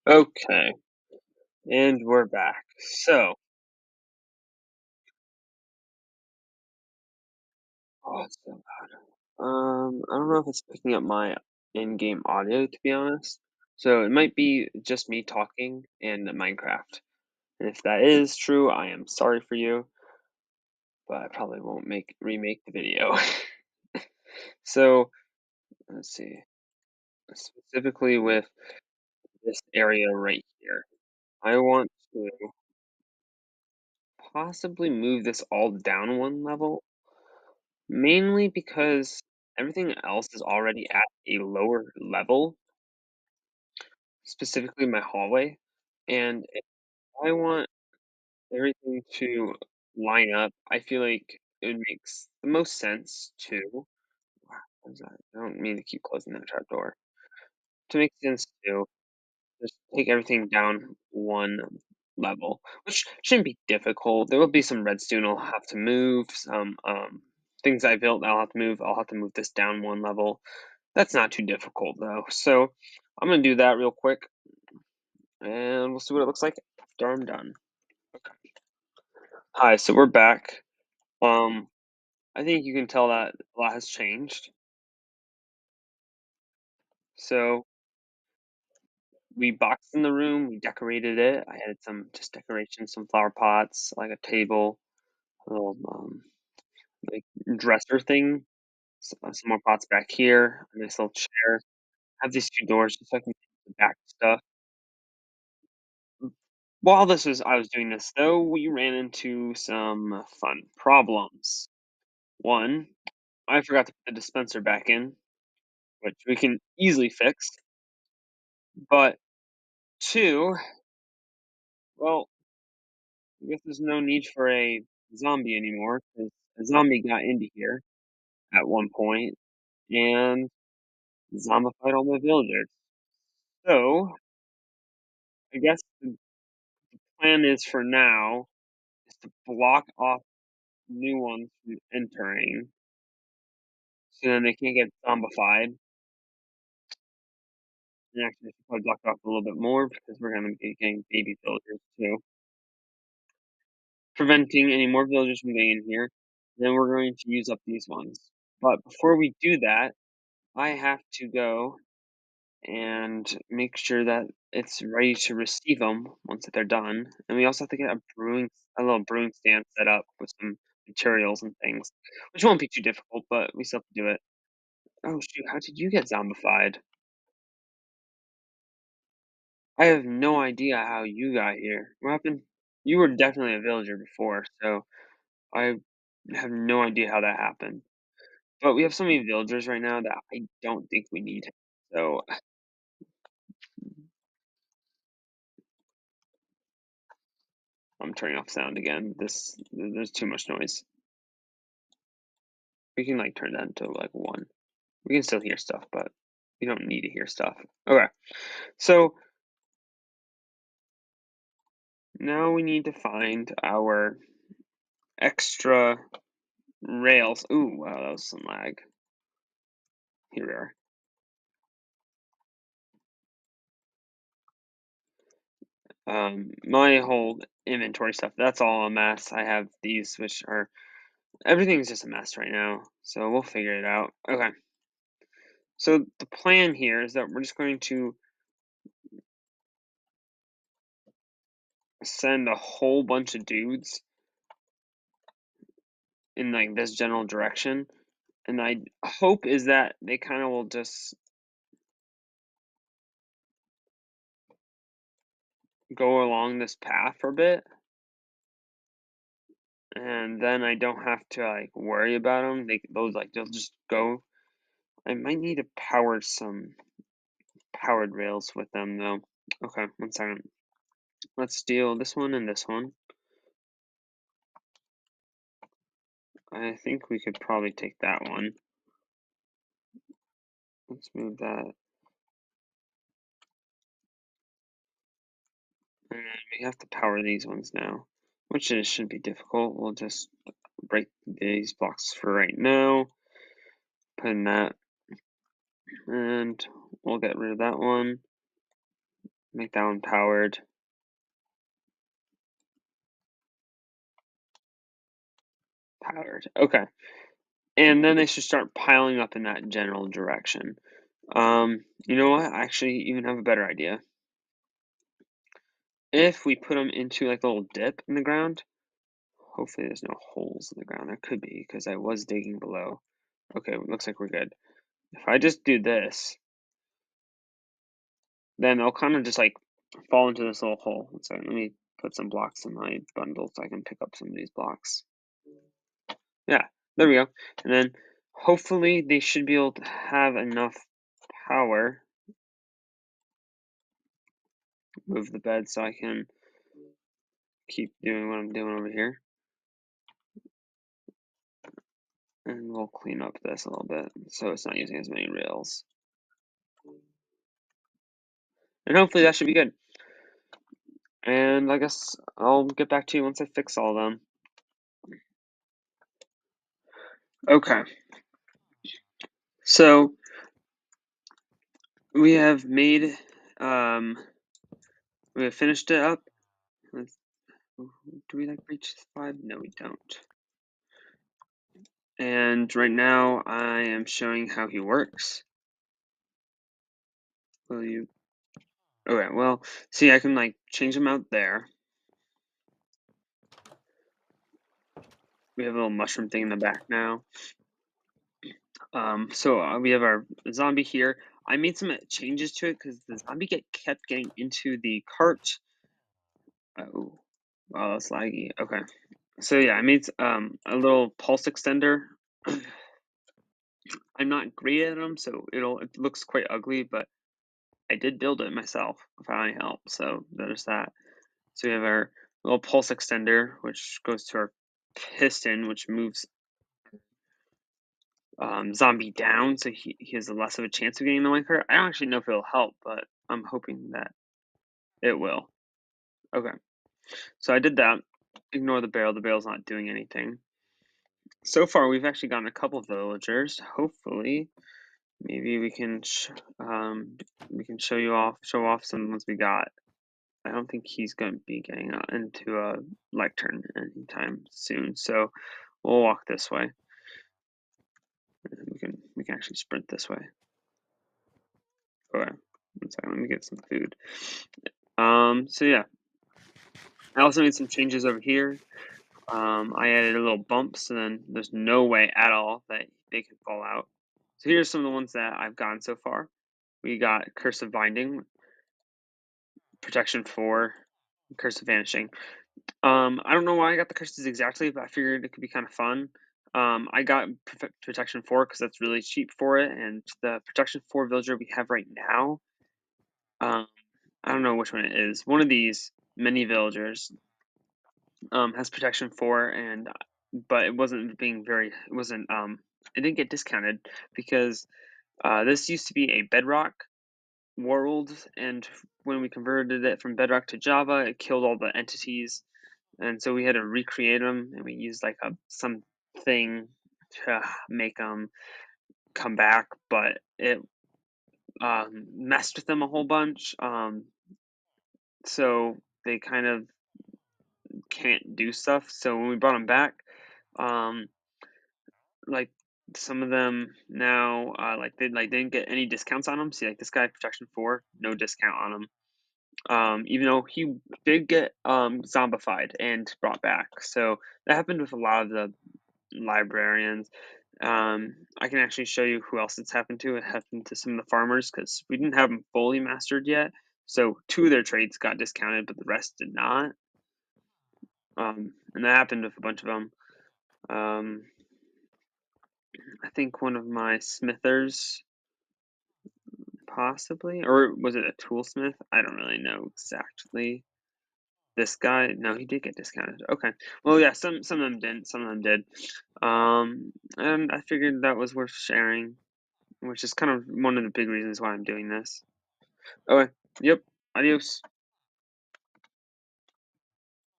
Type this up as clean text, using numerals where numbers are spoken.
Okay, and we're back. Oh, it's so bad. I don't know if it's picking up my in-game audio, to be honest. So it might be just me talking in Minecraft. And if that is true, I am sorry for you, but I probably won't remake the video. So let's see. Specifically with this area right here, I want to possibly move this all down one level. Mainly because everything else is already at a lower level, specifically my hallway, and if I want everything to line up, I feel like it makes the most sense to wow, what was that? I don't mean to keep closing that trap door. To make sense to just take everything down one level, which shouldn't be difficult. There will be some redstone I'll have to move, some things I built I'll have to move. I'll have to move this down one level. That's not too difficult though. So I'm gonna do that real quick and we'll see what it looks like after I'm done. Okay. Hi, so we're back. Um, I think you can tell that a lot has changed. So we boxed in the room, we decorated it. I added some just decorations, some flower pots, like a table, a little like dresser thing, some more pots back here, a nice little chair. I have these two doors just so I can get the back stuff. While I was doing this though, we ran into some fun problems. One, I forgot to put the dispenser back in, which we can easily fix. But two, well, I guess there's no need for a zombie anymore because a zombie got into here at one point and zombified all my villagers. So I guess the plan is for now is to block off new ones from entering so then they can't get zombified. And actually, I should probably block it off a little bit more because we're going to be getting baby villagers too. Preventing any more villagers from getting in here. Then we're going to use up these ones. But before we do that, I have to go and make sure that it's ready to receive them once they're done. And we also have to get a little brewing stand set up with some materials and things, which won't be too difficult, but we still have to do it. Oh shoot, how did you get zombified? I have no idea how you got here. What happened? You were definitely a villager before, so I have no idea how that happened. But we have so many villagers right now that I don't think we need. So I'm turning off sound again. There's too much noise. We can like turn that into like one. We can still hear stuff, but we don't need to hear stuff. Okay. So now we need to find our extra rails. Ooh, wow, that was some lag. Here we are. My whole inventory stuff, that's all a mess. I have these, which are, everything's just a mess right now. So we'll figure it out. Okay. So the plan here is that we're just going to send a whole bunch of dudes in like this general direction. And I hope is that they kind of will just go along this path for a bit. And then I don't have to like worry about them. They'll just go. I might need to power some powered rails with them though. Okay, one second. Let's steal this one and this one. I think we could probably take that one. Let's move that. And we have to power these ones now, which shouldn't be difficult. We'll just break these blocks for right now. Put in that. And we'll get rid of that one. Make that one powered. Powered. Okay. And then they should start piling up in that general direction. You know what? I actually even have a better idea. If we put them into like a little dip in the ground, hopefully there's no holes in the ground. There could be because I was digging below. Okay, looks like we're good. If I just do this, then they'll kind of just like fall into this little hole. So let me put some blocks in my bundle so I can pick up some of these blocks. Yeah, there we go. And then hopefully they should be able to have enough power. Move the bed so I can keep doing what I'm doing over here. And we'll clean up this a little bit so it's not using as many rails. And hopefully that should be good. And I guess I'll get back to you once I fix all of them. Okay. So we have made, we have finished it up. Do we like reach 5? No, we don't. And right now I am showing how he works. Will you? Okay, well, see, I can like change him out there. We have a little mushroom thing in the back now. So we have our zombie here. I made some changes to it because the zombie kept getting into the cart. Oh, wow, that's laggy. Okay, so yeah, I made a little pulse extender. I'm not great at them, so it looks quite ugly, but I did build it myself without any help. So there's that. So we have our little pulse extender, which goes to our piston, which moves zombie down, so he has less of a chance of getting the linker. I don't actually know if it'll help, but I'm hoping that it will. Okay, so I did that. Ignore the barrel. The barrel's not doing anything. So far, we've actually gotten a couple of villagers. Hopefully, maybe we can show off some ones we got. I don't think he's going to be getting into a lectern anytime soon, so we'll walk this way. We can actually sprint this way. Okay, 1 second. Let me get some food. So yeah, I also made some changes over here. I added a little bump, so then there's no way at all that they can fall out. So here's some of the ones that I've gotten so far. We got Curse of Binding, Protection 4, Curse of Vanishing. I don't know why I got the curses exactly, but I figured it could be kind of fun. I got Protection 4 because that's really cheap for it, and the Protection 4 villager we have right now, I don't know which one it is. One of these mini villagers has Protection 4, but it wasn't it didn't get discounted because this used to be a Bedrock world, and when we converted it from Bedrock to Java, it killed all the entities, and so we had to recreate them, and we used like something to make them come back, but it messed with them a whole bunch, so they kind of can't do stuff. So when we brought them back, um, like some of them now, they didn't get any discounts on them. See, like this guy, Protection 4, no discount on him. Even though he did get zombified and brought back. So that happened with a lot of the librarians. I can actually show you who else it's happened to. It happened to some of the farmers because we didn't have them fully mastered yet. So 2 of their trades got discounted, but the rest did not. And that happened with a bunch of them. I think one of my smithers, possibly, or was it a toolsmith? I don't really know exactly. This guy, no, he did get discounted. Okay, well, yeah, some of them didn't, some of them did. And I figured that was worth sharing, which is kind of one of the big reasons why I'm doing this. Okay, yep, adios.